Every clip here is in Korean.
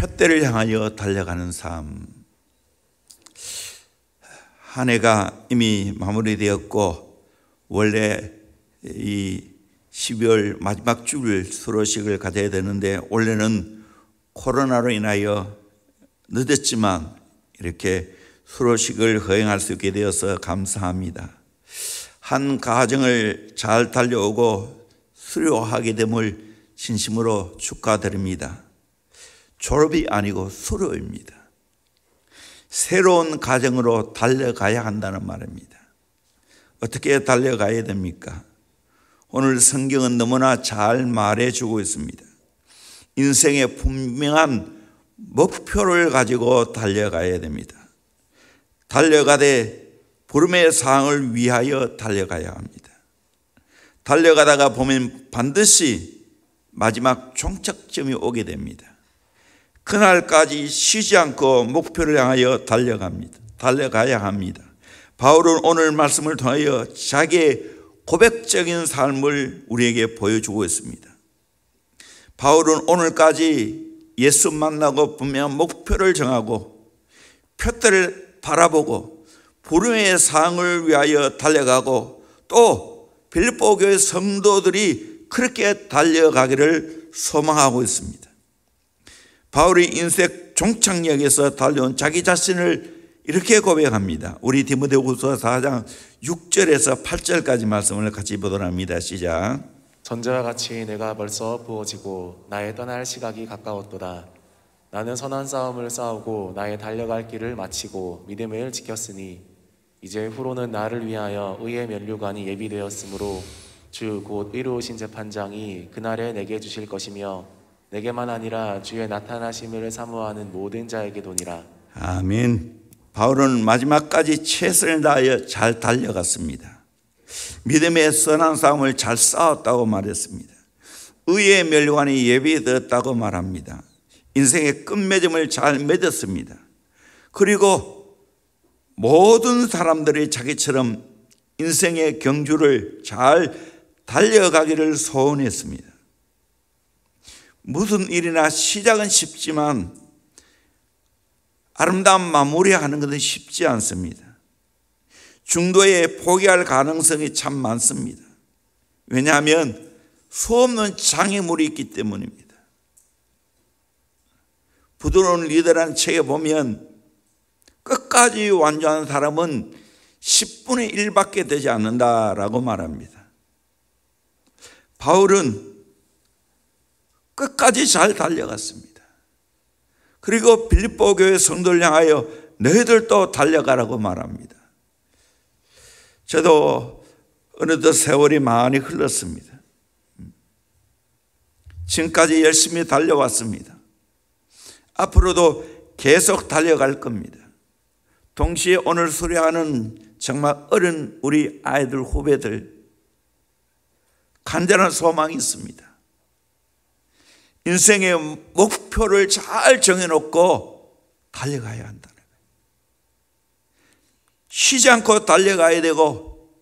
푯대를 향하여 달려가는 삶. 한 해가 이미 마무리되었고 원래 이 12월 마지막 주일 수료식을 가져야 되는데 올해는 코로나로 인하여 늦었지만 이렇게 수료식을 허용할 수 있게 되어서 감사합니다. 한 가정을 잘 달려오고 수료하게 됨을 진심으로 축하드립니다. 졸업이 아니고 수료입니다. 새로운 가정으로 달려가야 한다는 말입니다. 어떻게 달려가야 됩니까? 오늘 성경은 너무나 잘 말해주고 있습니다. 인생의 분명한 목표를 가지고 달려가야 됩니다. 달려가되 부름의 사항을 위하여 달려가야 합니다. 달려가다가 보면 반드시 마지막 종착점이 오게 됩니다. 그날까지 쉬지 않고 목표를 향하여 달려가야 합니다. 바울은 오늘 말씀을 통하여 자기의 고백적인 삶을 우리에게 보여주고 있습니다. 바울은 오늘까지 예수 만나고 분명한 목표를 정하고 푯대를 바라보고 부름의 사항을 위하여 달려가고 또 빌립보 교회 성도들이 그렇게 달려가기를 소망하고 있습니다. 바울이 인생 종착역에서 달려온 자기 자신을 이렇게 고백합니다. 우리 디모데후서 4장 6절에서 8절까지 말씀을 같이 보도록 합니다. 시작. 전자와 같이 내가 벌써 부어지고 나의 떠날 시각이 가까웠도다. 나는 선한 싸움을 싸우고 나의 달려갈 길을 마치고 믿음을 지켰으니 이제 후로는 나를 위하여 의의 면류관이 예비되었으므로 주 곧 의로우신 재판장이 그날에 내게 주실 것이며 내게만 아니라 주의 나타나심을 사모하는 모든 자에게도니라. 아멘. 바울은 마지막까지 최선을 다하여 잘 달려갔습니다. 믿음의 선한 싸움을 잘 싸웠다고 말했습니다. 의의 면류관이 예비되었다고 말합니다. 인생의 끝맺음을 잘 맺었습니다. 그리고 모든 사람들이 자기처럼 인생의 경주를 잘 달려가기를 소원했습니다. 무슨 일이나 시작은 쉽지만 아름다운 마무리하는 것은 쉽지 않습니다. 중도에 포기할 가능성이 참 많습니다. 왜냐하면 수없는 장애물이 있기 때문입니다. 부드러운 리더라는 책에 보면 끝까지 완주하는 사람은 10분의 1밖에 되지 않는다라고 말합니다. 바울은 끝까지 잘 달려갔습니다. 그리고 빌립보 교회 성도를 향하여 너희들도 달려가라고 말합니다. 저도 어느덧 세월이 많이 흘렀습니다. 지금까지 열심히 달려왔습니다. 앞으로도 계속 달려갈 겁니다. 동시에 오늘 수료하는 정말 어린 우리 아이들 후배들 간절한 소망이 있습니다. 인생의 목표를 잘 정해놓고 달려가야 한다는 거예요. 쉬지 않고 달려가야 되고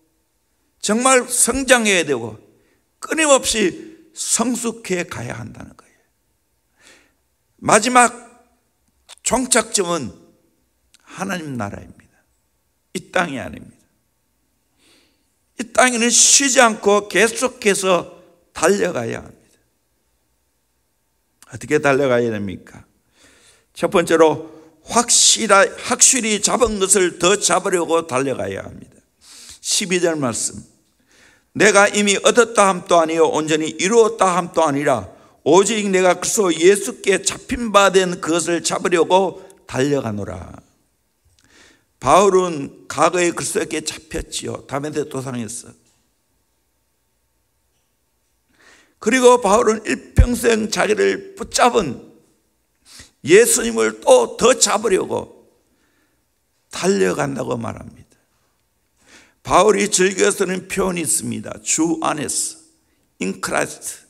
정말 성장해야 되고 끊임없이 성숙해 가야 한다는 거예요. 마지막 종착점은 하나님 나라입니다. 이 땅이 아닙니다. 이 땅에는 쉬지 않고 계속해서 달려가야 합니다. 어떻게 달려가야 됩니까? 첫 번째로 확실히 잡은 것을 더 잡으려고 달려가야 합니다. 12절 말씀. 내가 이미 얻었다 함도 아니요 온전히 이루었다 함도 아니라 오직 내가 그리스도 예수께 잡힌 바 된 그것을 잡으려고 달려가노라. 바울은 과거에 그리스도께 잡혔지요. 다메섹 도상에서. 그리고 바울은 일평생 자기를 붙잡은 예수님을 또 더 잡으려고 달려간다고 말합니다. 바울이 즐겨 쓰는 표현이 있습니다. 주 안에서, in Christ.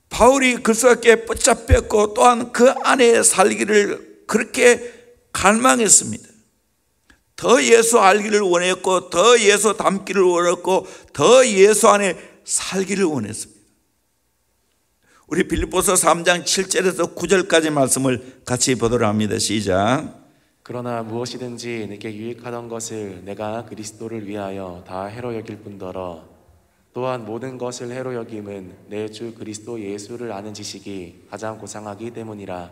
바울이 그리스도께 붙잡혔고 또한 그 안에 살기를 그렇게 갈망했습니다. 더 예수 알기를 원했고 더 예수 닮기를 원했고 더 예수 안에 살기를 원했습니다. 우리 빌립보서 3장 7절에서 9절까지 말씀을 같이 보도록 합니다. 시작. 그러나 무엇이든지 내게 유익하던 것을 내가 그리스도를 위하여 다 해로 여길 뿐더러 또한 모든 것을 해로 여김은 내 주 그리스도 예수를 아는 지식이 가장 고상하기 때문이라.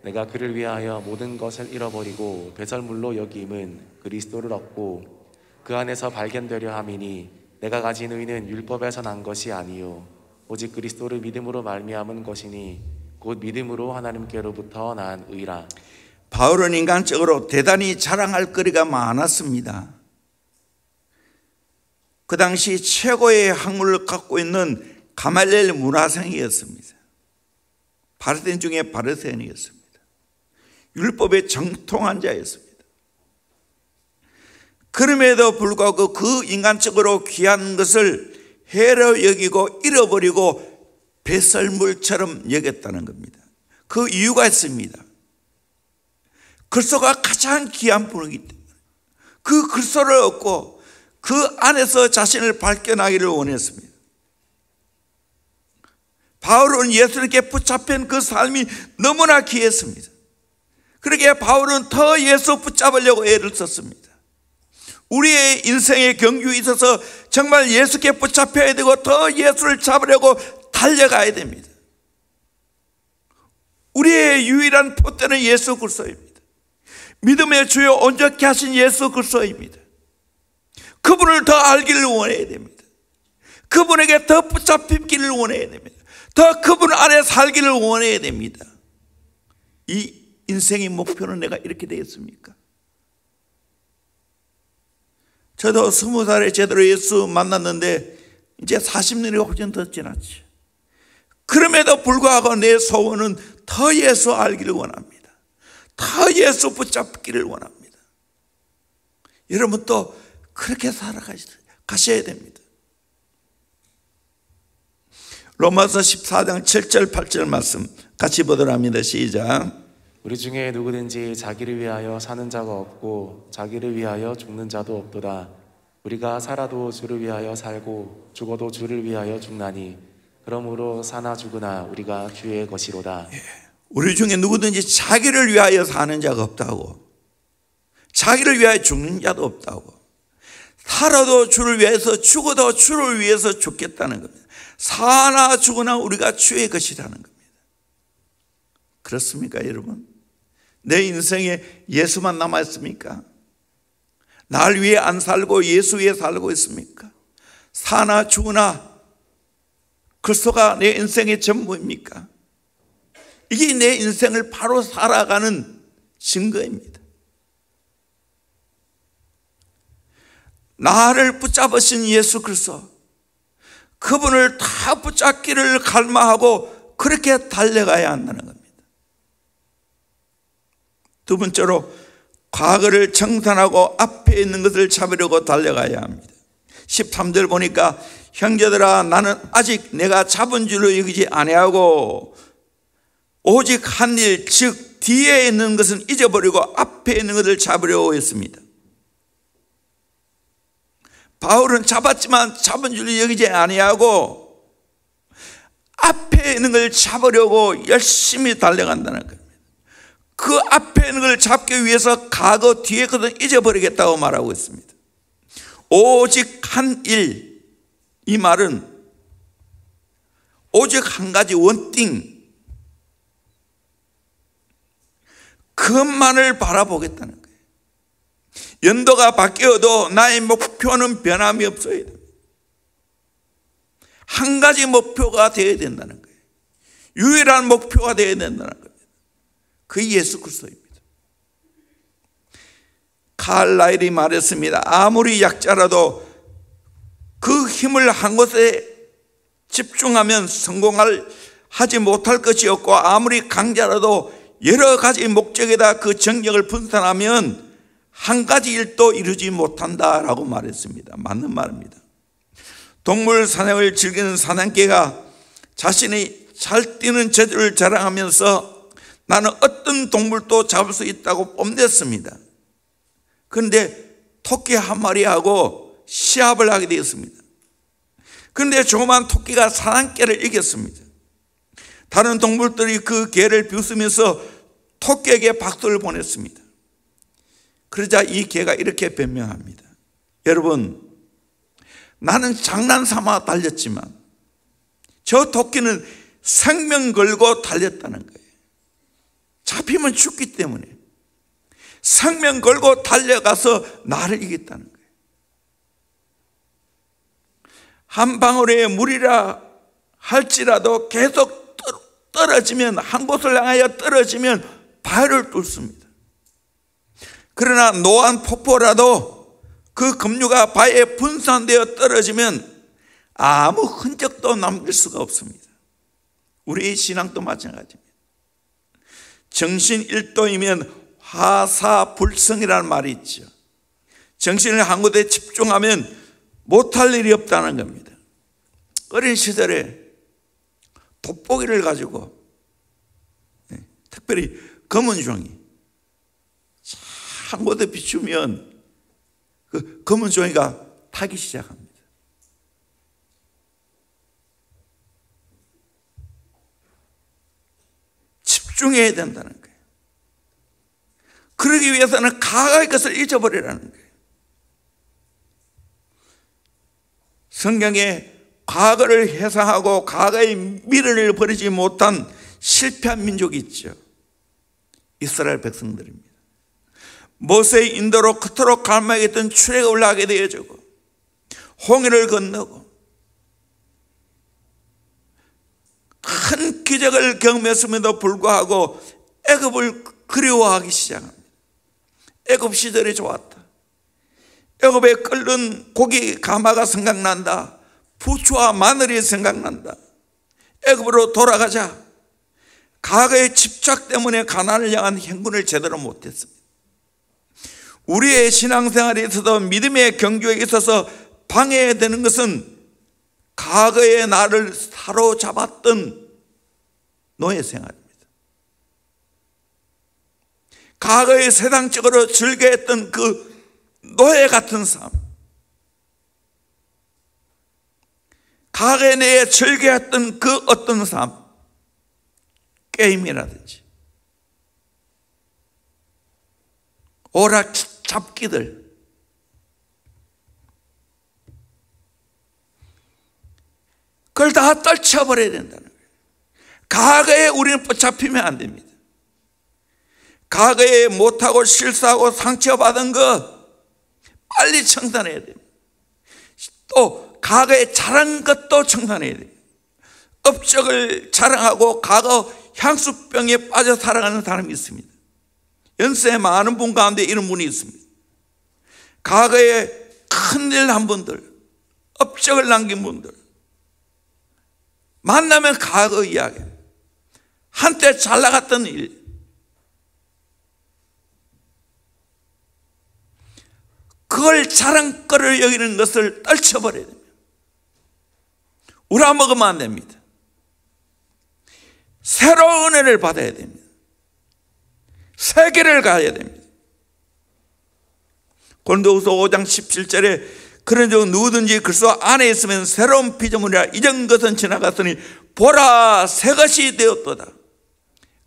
내가 그를 위하여 모든 것을 잃어버리고 배설물로 여김은 그리스도를 얻고 그 안에서 발견되려 함이니 내가 가진 의는 율법에서 난 것이 아니요 오직 그리스도를 믿음으로 말미암은 것이니 곧 믿음으로 하나님께로부터 난 의라. 바울은 인간적으로 대단히 자랑할 거리가 많았습니다. 그 당시 최고의 학문을 갖고 있는 가말리엘 문화생이었습니다. 바리새인 중에 바리새인이었습니다. 율법에 정통한 자였습니다. 그럼에도 불구하고 그 인간적으로 귀한 것을 해로 여기고 잃어버리고 배설물처럼 여겼다는 겁니다. 그 이유가 있습니다. 글소가 가장 귀한 분이기 때문에 그 글소를 얻고 그 안에서 자신을 발견하기를 원했습니다. 바울은 예수님께 붙잡힌 그 삶이 너무나 귀했습니다. 그러기에 바울은 더 예수 붙잡으려고 애를 썼습니다. 우리의 인생의 경주에 있어서 정말 예수께 붙잡혀야 되고 더 예수를 잡으려고 달려가야 됩니다. 우리의 유일한 포대는 예수 그리스도입니다. 믿음의 주요 온전케 하신 예수 그리스도입니다. 그분을 더 알기를 원해야 됩니다. 그분에게 더 붙잡히기를 원해야 됩니다. 더 그분 안에 살기를 원해야 됩니다. 이 인생의 목표는 내가 이렇게 되겠습니까? 저도 20살에 제대로 예수 만났는데 이제 40년이 훨씬 더 지났죠. 그럼에도 불구하고 내 소원은 더 예수 알기를 원합니다. 더 예수 붙잡기를 원합니다. 여러분도 그렇게 살아가셔야 됩니다. 로마서 14장 7절 8절 말씀 같이 보도록 합니다. 시작. 우리 중에 누구든지 자기를 위하여 사는 자가 없고 자기를 위하여 죽는 자도 없도다. 우리가 살아도 주를 위하여 살고 죽어도 주를 위하여 죽나니 그러므로 사나 죽으나 우리가 주의 것이로다. 우리 중에 누구든지 자기를 위하여 사는 자가 없다고, 자기를 위하여 죽는 자도 없다고, 살아도 주를 위해서 죽어도 주를 위해서 죽겠다는 겁니다. 사나 죽으나 우리가 주의 것이라는 겁니다. 그렇습니까 여러분? 내 인생에 예수만 남아있습니까? 날 위해 안 살고 예수 위해 살고 있습니까? 사나 죽으나 그리스도가 내 인생의 전부입니까? 이게 내 인생을 바로 살아가는 증거입니다. 나를 붙잡으신 예수 그리스도, 그분을 다 붙잡기를 갈망하고 그렇게 달려가야 한다는 겁니다. 두 번째로 과거를 청산하고 앞에 있는 것을 잡으려고 달려가야 합니다. 13절 보니까 형제들아 나는 아직 내가 잡은 줄로 여기지 아니하고 오직 한 일 즉 뒤에 있는 것은 잊어버리고 앞에 있는 것을 잡으려고 했습니다. 바울은 잡았지만 잡은 줄로 여기지 아니하고 앞에 있는 걸 잡으려고 열심히 달려간다는 겁니다. 그 앞에 있는 걸 잡기 위해서 과거 뒤에 것은 잊어버리겠다고 말하고 있습니다. 오직 한 일, 이 말은 오직 한 가지 원띵, 그것만을 바라보겠다는 거예요. 연도가 바뀌어도 나의 목표는 변함이 없어야 됩니다. 한 가지 목표가 되어야 된다는 거예요. 유일한 목표가 되어야 된다는 겁니다. 그 예수 그리스도입니다. 칼라일이 말했습니다. 아무리 약자라도 그 힘을 한 곳에 집중하면 하지 못할 것이 없고 아무리 강자라도 여러 가지 목적에다 그 정력을 분산하면 한 가지 일도 이루지 못한다라고 말했습니다. 맞는 말입니다. 동물 사냥을 즐기는 사냥개가 자신이 잘 뛰는 재주를 자랑하면서 나는 어떤 동물도 잡을 수 있다고 뽐냈습니다. 그런데 토끼 한 마리하고 시합을 하게 되었습니다. 그런데 조그만 토끼가 사냥개를 이겼습니다. 다른 동물들이 그 개를 비웃으면서 토끼에게 박수를 보냈습니다. 그러자 이 개가 이렇게 변명합니다. 여러분, 나는 장난삼아 달렸지만 저 토끼는 생명 걸고 달렸다는 거예요. 잡히면 죽기 때문에 생명 걸고 달려가서 나를 이겼다는 거예요. 한 방울의 물이라 할지라도 계속 떨어지면, 한 곳을 향하여 떨어지면 바위를 뚫습니다. 그러나 노안 폭포라도 그 급류가 바위에 분산되어 떨어지면 아무 흔적도 남길 수가 없습니다. 우리의 신앙도 마찬가지입니다. 정신 1도이면 화사불성이라는 말이 있죠. 정신을 한 곳에 집중하면 못할 일이 없다는 겁니다. 어린 시절에 돋보기를 가지고, 특별히 검은 종이 한 곳에 비추면 그 검은 종이가 타기 시작합니다. 집중해야 된다는 거예요. 그러기 위해서는 과거의 것을 잊어버리라는 거예요. 성경에 과거를 회상하고 과거의 미련을 버리지 못한 실패한 민족이 있죠. 이스라엘 백성들입니다. 모세의 인도로 그토록 갈망했던 출애굽을 하게 되어주고 홍해를 건너고 큰 기적을 경험했음에도 불구하고 애굽을 그리워하기 시작합니다. 애굽 시절이 좋았다. 애굽에 끓는 고기 가마가 생각난다. 부추와 마늘이 생각난다. 애굽으로 돌아가자. 과거의 집착 때문에 가나안을 향한 행군을 제대로 못했습니다. 우리의 신앙생활에 있어서 믿음의 경주에 있어서 방해되는 것은 과거의 나를 사로잡았던 노예 생활입니다. 과거의 세상적으로 즐겨했던 그 노예 같은 삶, 과거에 내에 즐겨했던 그 어떤 삶, 게임이라든지 오락 잡기들, 그걸 다 떨쳐버려야 된다는 거예요. 과거에 우리는 붙잡히면 안 됩니다. 과거에 못하고 실수하고 상처받은 거 빨리 청산해야 됩니다. 또 과거에 잘한 것도 청산해야 됩니다. 업적을 자랑하고 과거 향수병에 빠져 살아가는 사람이 있습니다. 연세 많은 분 가운데 이런 분이 있습니다. 과거에 큰일 한 분들, 업적을 남긴 분들 만나면 과거 이야기, 한때 잘 나갔던 일, 그걸 자랑거리를 여기는 것을 떨쳐버려야 됩니다. 우라먹으면 안 됩니다. 새로운 은혜를 받아야 됩니다. 세계를 가야 됩니다. 고린도후서 5장 17절에 그런즉 누구든지 그리스도 안에 있으면 새로운 피조물이라 이전 것은 지나갔으니 보라 새 것이 되었도다.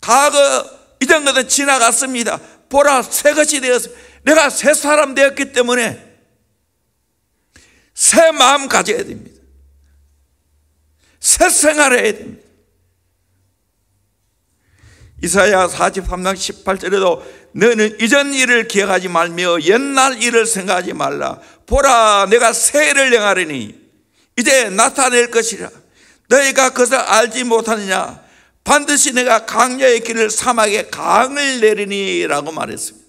과거 이전 것은 지나갔습니다. 보라 새 것이 되었습니다. 내가 새 사람 되었기 때문에 새 마음 가져야 됩니다. 새 생활해야 됩니다. 이사야 43장 18절에도 너는 이전 일을 기억하지 말며 옛날 일을 생각하지 말라. 보라 내가 새 일을 행하리니 이제 나타낼 것이라. 너희가 그것을 알지 못하느냐. 반드시 내가 강야의 길을 사막에 강을 내리니 라고 말했습니다.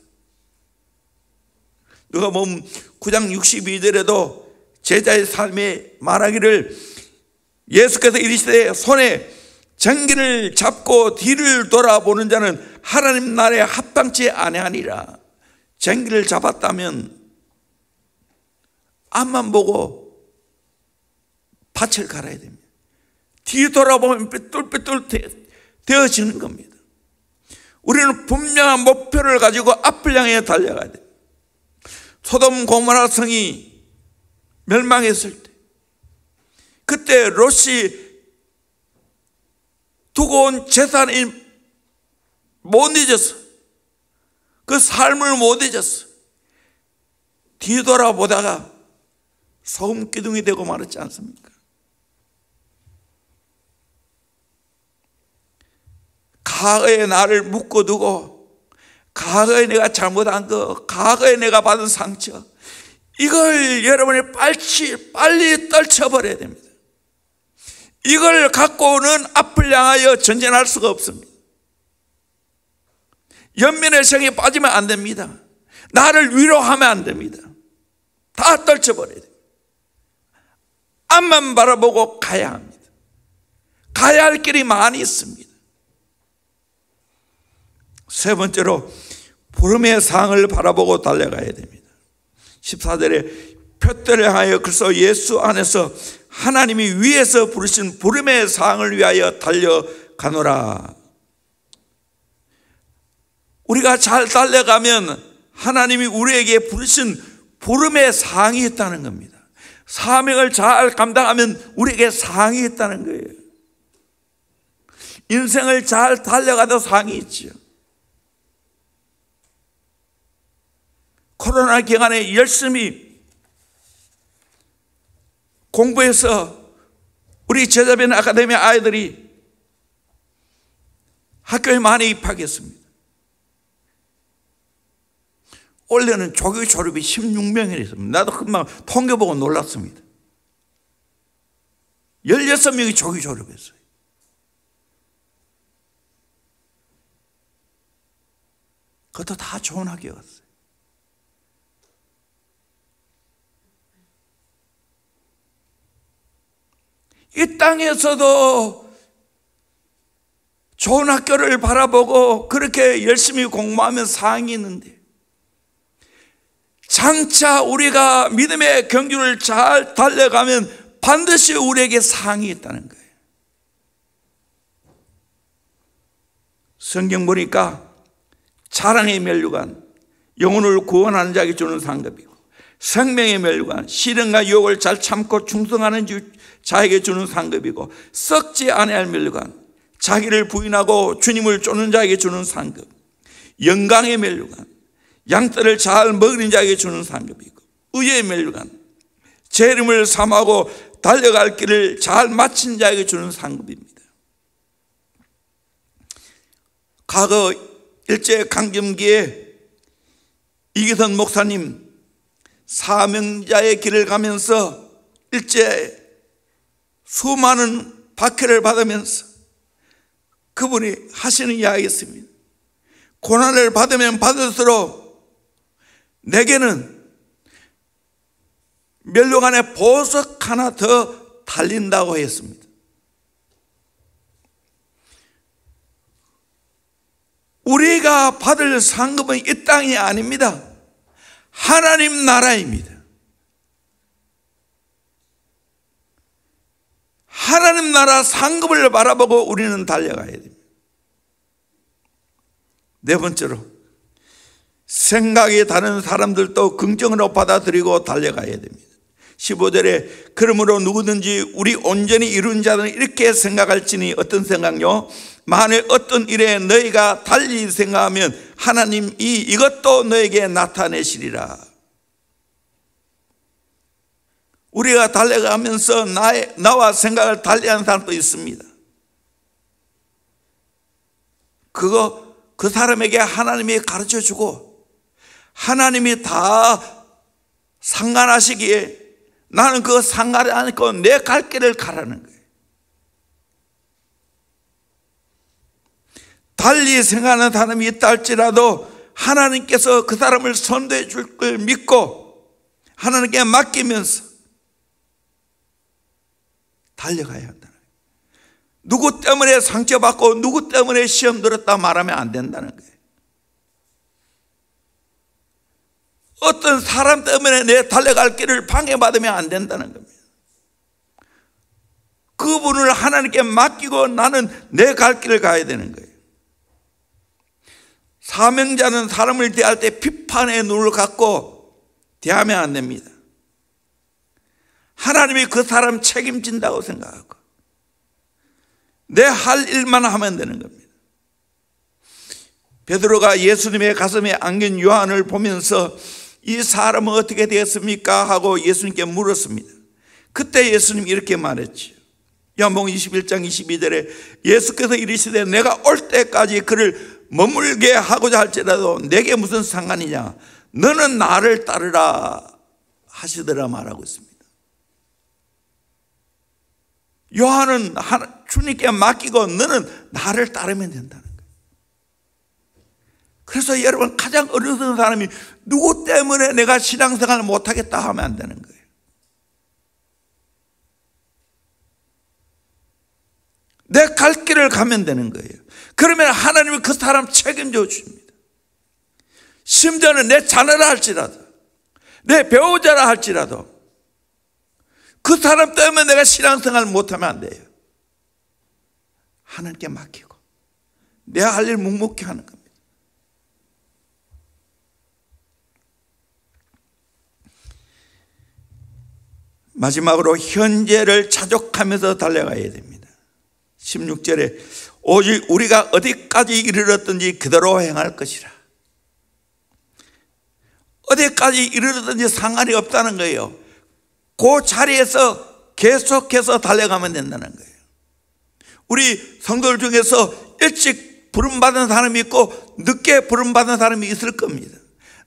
누가복음 9장 62절에도 제자의 삶에 말하기를 예수께서 이르시되 손에 쟁기를 잡고 뒤를 돌아보는 자는 하나님 나라에 합당치 아니하니라. 쟁기를 잡았다면 앞만 보고 밭을 갈아야 됩니다. 뒤 돌아보면 삐뚤삐뚤 되어지는 겁니다. 우리는 분명한 목표를 가지고 앞을 향해 달려가야 돼요. 소돔 고모라 성이 멸망했을 때, 그때 롯이 두고 온 재산이 못 잊었어. 그 삶을 못 잊었어. 뒤돌아보다가 소금 기둥이 되고 말았지 않습니까? 과거에 나를 묶어두고, 과거에 내가 잘못한 거, 과거에 내가 받은 상처, 이걸 여러분이 빨리 떨쳐버려야 됩니다. 이걸 갖고는 앞을 향하여 전진할 수가 없습니다. 연민의 성에 빠지면 안 됩니다. 나를 위로하면 안 됩니다. 다 떨쳐버려야 됩니다. 앞만 바라보고 가야 합니다. 가야 할 길이 많이 있습니다. 세 번째로 부름의 상을 바라보고 달려가야 됩니다. 14절에 표대를 향하여 그래서 예수 안에서 하나님이 위에서 부르신 부름의 상을 위하여 달려가노라. 우리가 잘 달려가면 하나님이 우리에게 부르신 부름의 상이 있다는 겁니다. 사명을 잘 감당하면 우리에게 상이 있다는 거예요. 인생을 잘 달려가도 상이 있죠. 코로나 기간에 열심히 공부해서 우리 제자변 아카데미 아이들이 학교에 많이 입학했습니다. 올해는 조교 졸업이 16명이랬습니다. 나도 금방 통계 보고 놀랐습니다. 16명이 조교 졸업했어요. 그것도 다 좋은 학교 갔어요. 이 땅에서도 좋은 학교를 바라보고 그렇게 열심히 공부하면 상이 있는데, 장차 우리가 믿음의 경주를 잘 달려가면 반드시 우리에게 상이 있다는 거예요. 성경 보니까 자랑의 면류관, 영혼을 구원하는 자에게 주는 상급이고, 생명의 면류관, 시련과 유혹을 잘 참고 충성하는 자에게 주는 상급이고, 썩지 아니할 면류관, 자기를 부인하고 주님을 쫓는 자에게 주는 상급, 영광의 면류관, 양떼를 잘 먹이는 자에게 주는 상급이고, 의의 면류관, 제 이름을 삼하고 달려갈 길을 잘 마친 자에게 주는 상급입니다. 과거 일제 강점기에 이기선 목사님 사명자의 길을 가면서 일제 수많은 박해를 받으면서 그분이 하시는 이야기가 있습니다. 고난을 받으면 받을수록 내게는 면류관에 보석 하나 더 달린다고 했습니다. 우리가 받을 상급은 이 땅이 아닙니다. 하나님 나라입니다. 하나님 나라 상급을 바라보고 우리는 달려가야 됩니다. 네 번째로 생각이 다른 사람들도 긍정으로 받아들이고 달려가야 됩니다. 15절에 그러므로 누구든지 우리 온전히 이룬 자들은 이렇게 생각할지니, 어떤 생각요? 만일 어떤 일에 너희가 달리 생각하면 하나님이 이것도 너에게 나타내시리라. 우리가 달려가면서 나와 생각을 달리하는 사람도 있습니다. 그 사람에게 하나님이 가르쳐주고 하나님이 다 상관하시기에 나는 그거 상관이 않고 내 갈 길을 가라는 거예요. 달리 생각하는 사람이 있다 할지라도 하나님께서 그 사람을 선도해 줄 걸 믿고 하나님께 맡기면서 달려가야 한다는 거예요. 누구 때문에 상처받고 누구 때문에 시험 들었다 말하면 안 된다는 거예요. 어떤 사람 때문에 내 달려갈 길을 방해받으면 안 된다는 겁니다. 그분을 하나님께 맡기고 나는 내 갈 길을 가야 되는 거예요. 사명자는 사람을 대할 때 비판의 눈을 갖고 대하면 안 됩니다. 하나님이 그 사람 책임진다고 생각하고 내 할 일만 하면 되는 겁니다. 베드로가 예수님의 가슴에 안긴 요한을 보면서 이 사람은 어떻게 되었습니까? 하고 예수님께 물었습니다. 그때 예수님이 이렇게 말했죠. 요한복음 21장 22절에 예수께서 이르시되 내가 올 때까지 그를 머물게 하고자 할지라도 내게 무슨 상관이냐, 너는 나를 따르라 하시더라 말하고 있습니다. 요한은 주님께 맡기고 너는 나를 따르면 된다는 거예요. 그래서 여러분, 가장 어려운 사람이 누구 때문에 내가 신앙생활을 못하겠다 하면 안 되는 거예요. 내 갈 길을 가면 되는 거예요. 그러면 하나님은 그 사람 책임져 주십니다. 심지어는 내 자녀라 할지라도, 내 배우자라 할지라도 그 사람 때문에 내가 신앙생활을 못하면 안 돼요. 하나님께 맡기고 내 할 일 묵묵히 하는 겁니다. 마지막으로 현재를 자족하면서 달려가야 됩니다. 16절에 오직 우리가 어디까지 이르렀든지 그대로 행할 것이라. 어디까지 이르렀든지 상관이 없다는 거예요. 그 자리에서 계속해서 달려가면 된다는 거예요. 우리 성도들 중에서 일찍 부름받은 사람이 있고 늦게 부름받은 사람이 있을 겁니다.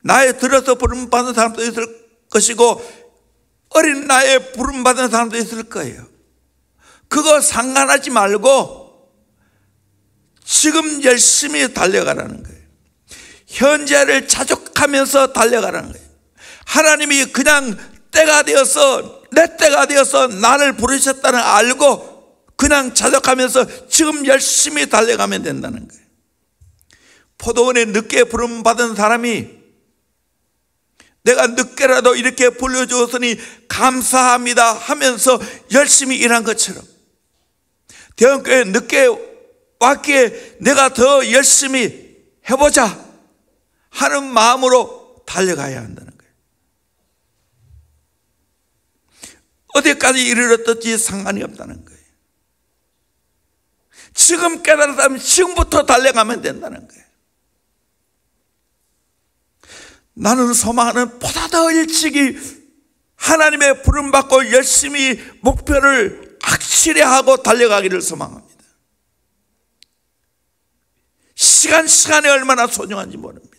나이 들어서 부름받은 사람도 있을 것이고 어린 나이에 부름받은 사람도 있을 거예요. 그거 상관하지 말고 지금 열심히 달려가라는 거예요. 현재를 자족하면서 달려가라는 거예요. 하나님이 그냥 때가 되어서, 내 때가 되어서 나를 부르셨다는 알고 그냥 자족하면서 지금 열심히 달려가면 된다는 거예요. 포도원에 늦게 부름받은 사람이 내가 늦게라도 이렇게 불러주었으니 감사합니다 하면서 열심히 일한 것처럼 대원교회에 늦게 왔기에 내가 더 열심히 해보자 하는 마음으로 달려가야 한다는 거예요. 어디까지 이르렀든지 상관이 없다는 거예요. 지금 깨달았다면 지금부터 달려가면 된다는 거예요. 나는 소망하는 보다 더 일찍이 하나님의 부름받고 열심히 목표를 확실히 하고 달려가기를 소망합니다. 시간이 얼마나 소중한지 모릅니다.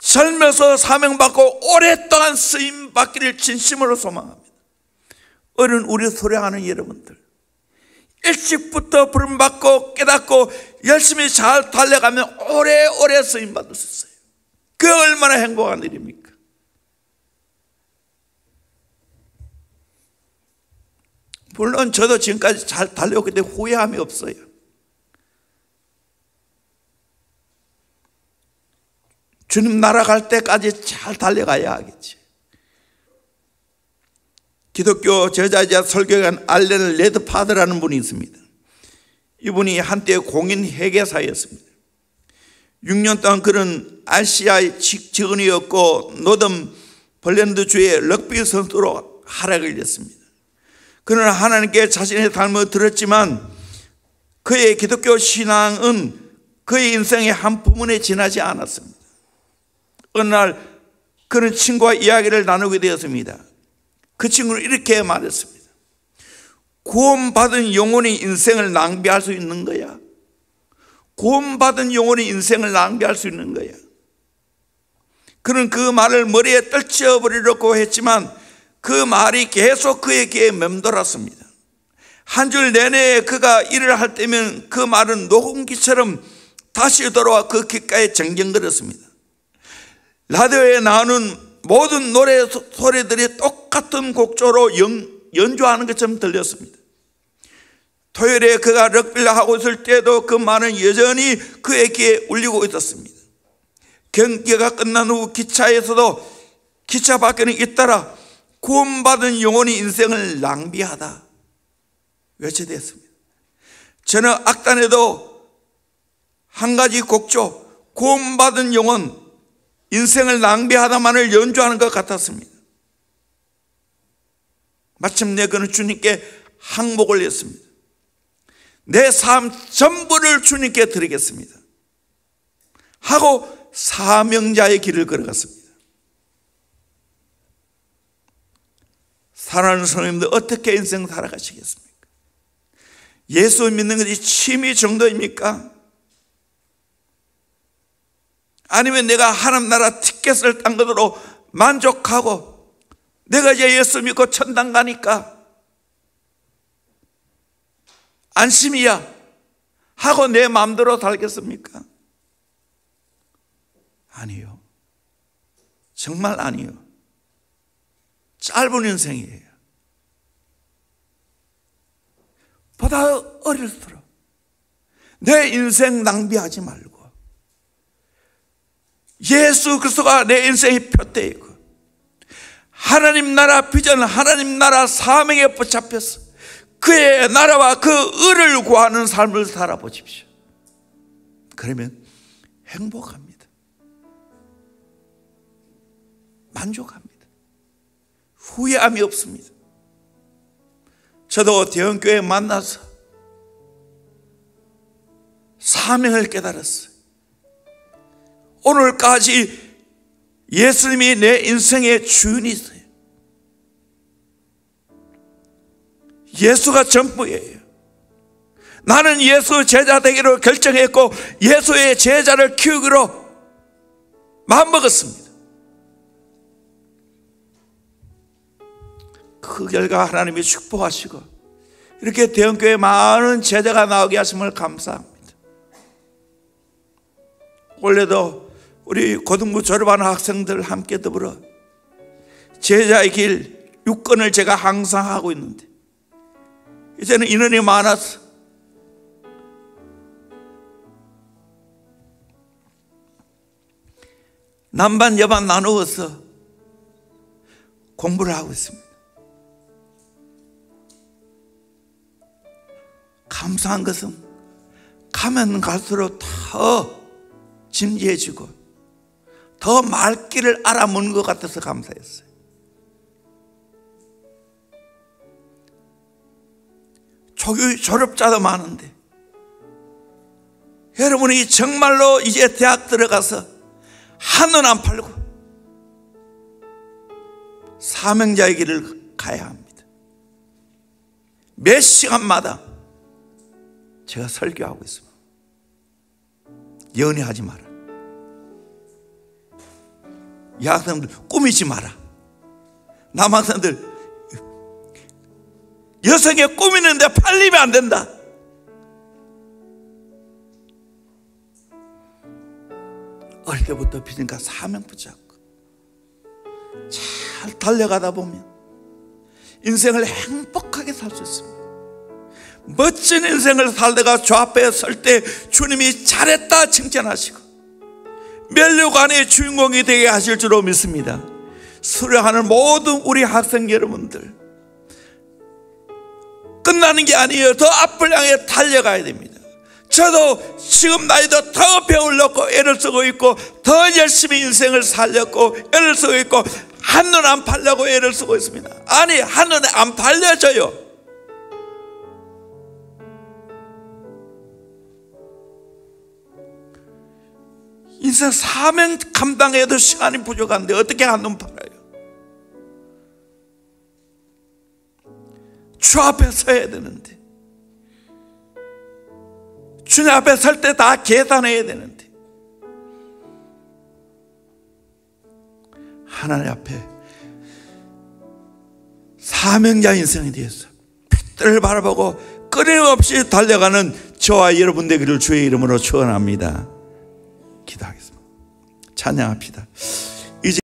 젊어서 사명받고 오랫동안 쓰임받기를 진심으로 소망합니다. 어른 우리 소량하는 여러분들, 일찍부터 부름받고 깨닫고 열심히 잘 달려가면 오래오래 쓰임받을 수 있어요. 그게 얼마나 행복한 일입니까? 물론 저도 지금까지 잘 달려오기 때문에 후회함이 없어요. 주님 나라 갈 때까지 잘 달려가야 하겠지. 기독교 저자이자 설교관 알렌 레드파드라는 분이 있습니다. 이분이 한때 공인 회계사였습니다. 6년 동안 그는 아시아의 직원이었고 노덤벌랜드주의 럭비 선수로 활약을 했습니다. 그는 하나님께 자신의 삶을 들었지만 그의 기독교 신앙은 그의 인생의 한 부분에 지나지 않았습니다. 어느 날 그는 친구와 이야기를 나누게 되었습니다. 그 친구는 이렇게 말했습니다. 구원받은 영혼이 인생을 낭비할 수 있는 거야? 구원받은 영혼이 인생을 낭비할 수 있는 거야? 그는 그 말을 머리에 떨쳐버리려고 했지만 그 말이 계속 그의 귀에 맴돌았습니다. 한 줄 내내 그가 일을 할 때면 그 말은 녹음기처럼 다시 돌아와 그 귓가에 정정거렸습니다. 라디오에 나오는 모든 노래 소리들이 똑같은 곡조로 연주하는 것처럼 들렸습니다. 토요일에 그가 럭비를 하고 있을 때도 그 말은 여전히 그의 귀에 울리고 있었습니다. 경기가 끝난 후 기차에서도 기차 밖에는 잇따라 구원받은 영혼이 인생을 낭비하다 외쳐댔습니다. 저는 악단에도 한 가지 곡조 구원받은 영혼 인생을 낭비하다만을 연주하는 것 같았습니다. 마침내 그는 주님께 항목을 했습니다. 내 삶 전부를 주님께 드리겠습니다 하고 사명자의 길을 걸어갔습니다. 사랑하는 성도님들, 어떻게 인생 살아가시겠습니까? 예수 믿는 것이 취미 정도입니까? 아니면 내가 하나님 나라 티켓을 딴 것으로 만족하고 내가 이제 예수 믿고 천당 가니까 안심이야 하고 내 마음대로 살겠습니까? 아니요. 정말 아니요. 짧은 인생이에요. 보다 어릴수록 내 인생 낭비하지 말고 예수 그리스도가 내 인생의 표대이고 하나님 나라 비전, 하나님 나라 사명에 붙잡혀서 그의 나라와 그 의를 구하는 삶을 살아보십시오. 그러면 행복합니다. 만족합니다. 후회함이 없습니다. 저도 대형교회 만나서 사명을 깨달았어요. 오늘까지 예수님이 내 인생의 주인이세요. 예수가 전부예요. 나는 예수 제자 되기로 결정했고 예수의 제자를 키우기로 마음먹었습니다. 그 결과 하나님이 축복하시고 이렇게 대형교회에 많은 제자가 나오게 하심을 감사합니다. 원래도 우리 고등부 졸업하는 학생들 함께 더불어 제자의 길 6권을 제가 항상 하고 있는데 이제는 인원이 많아서 남반 여반 나누어서 공부를 하고 있습니다. 감사한 것은 가면 갈수록 더 진지해지고 더 말귀를 알아먹는 것 같아서 감사했어요. 조교 졸업자도 많은데 여러분이 정말로 이제 대학 들어가서 한눈 안 팔고 사명자의 길을 가야 합니다. 몇 시간마다 제가 설교하고 있습니다. 연애하지 마라. 여학생들 꾸미지 마라. 남학생들 여성에 꾸미는데 팔리면 안 된다. 어릴 때부터 비전과 사명 붙잡고 잘 달려가다 보면 인생을 행복하게 살 수 있습니다. 멋진 인생을 살다가 저 앞에 설 때 주님이 잘했다 칭찬하시고 면류관의 주인공이 되게 하실 줄로 믿습니다. 수료하는 모든 우리 학생 여러분들 끝나는 게 아니에요. 더 앞을 향해 달려가야 됩니다. 저도 지금 나이도 더 배우려고 애를 쓰고 있고 더 열심히 인생을 살려고 애를 쓰고 있고 한눈 안 팔려고 애를 쓰고 있습니다. 아니 한눈에 안 팔려져요. 인생 사명 감당해도 시간이 부족한데 어떻게 한눈 팔아요? 주 앞에 서야 되는데 주님 앞에 설 때 다 계산해야 되는데 하나님 앞에 사명자 인생에 대해서 빛들을 바라보고 끊임없이 달려가는 저와 여러분 되기를 주의 이름으로 축원합니다. 기도하겠습니다. 찬양합시다.